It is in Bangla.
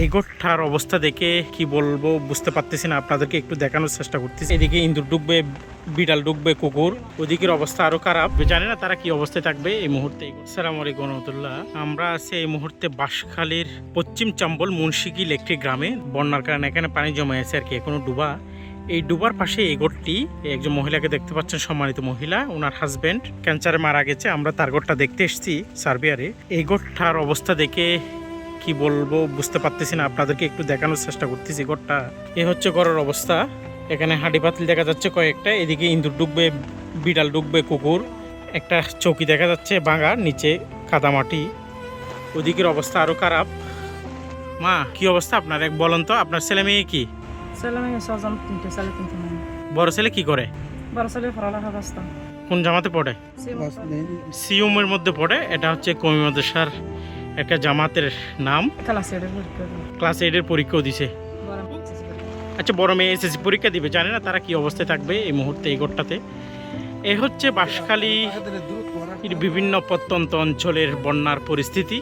এই গোটার অবস্থা দেখে কি বলবো বুঝতে পারতেছি না, আপনাদেরকে একটু দেখানোর চেষ্টা করতেছি। এদিকে ইঁদুর ঢুকবে, বিড়াল ঢুকবে, কুকুর, ওদিকের অবস্থা আরো খারাপ। জানি না তারা কি অবস্থায় থাকবে এই মুহূর্তে। আসসালামু আলাইকুম রহমতুল্লাহ। আমরা আছি এই মুহূর্তে বাঁশখালীর পশ্চিম চম্বল মুন্সিগিল একটি গ্রামে। বন্যার কারণে এখানে পানি জমে আছে আর কি, এখনো ডুবা। এই ডুবার পাশে এই গোটটি, একজন মহিলাকে দেখতে পাচ্ছেন, সম্মানিত মহিলা, ওনার হাজবেন্ড ক্যান্সারে মারা গেছে। আমরা তার গোটটা দেখতে এসেছি সার্বিয়ারে। এই গোটটার অবস্থা দেখে কি বলবো বুঝতে পারতেছি না, আপনাদেরকে একটু দেখানোর চেষ্টা করতেছি। ঘরটা এ হচ্ছে ঘরের অবস্থা। এখানে হাঁড়ি পাতিল দেখা যাচ্ছে কয়েকটা, এদিকে ইঁদুর ঢুকবে, বিড়াল ঢুকবে, কুকুর, একটা চৌকি দেখা যাচ্ছে ভাঙা, নিচে কাদামাটি, ওদিকের অবস্থা আরো খারাপ। মা, কি অবস্থা আপনার এক বলেন তো? আপনার ছেলে মেয়ে কি? ছেলে মেয়ে ছজন, তিনটে ছেলে তিনটে মেয়ে। বড় ছেলে কি করে? বড় ছেলে পড়ালেখা ব্যস্ত। কোন জামাতে পড়ে? সিউমের মধ্যে পড়ে। এটা হচ্ছে কওমি মাদ্রাসার একটা জামাতের নাম। ক্লাস 8 এর পরীক্ষা দিল। ক্লাস 8 এর পরীক্ষাও দিছে। আচ্ছা, বড় মেয়ে এসএসসি পরীক্ষা দিবে। জানে না তারা কি অবস্থায় থাকবে এই মুহূর্তে এই গোটটাতে। এ হচ্ছে বাঁশখালী বিভিন্ন প্রত্যন্ত অঞ্চলের বন্যার পরিস্থিতি।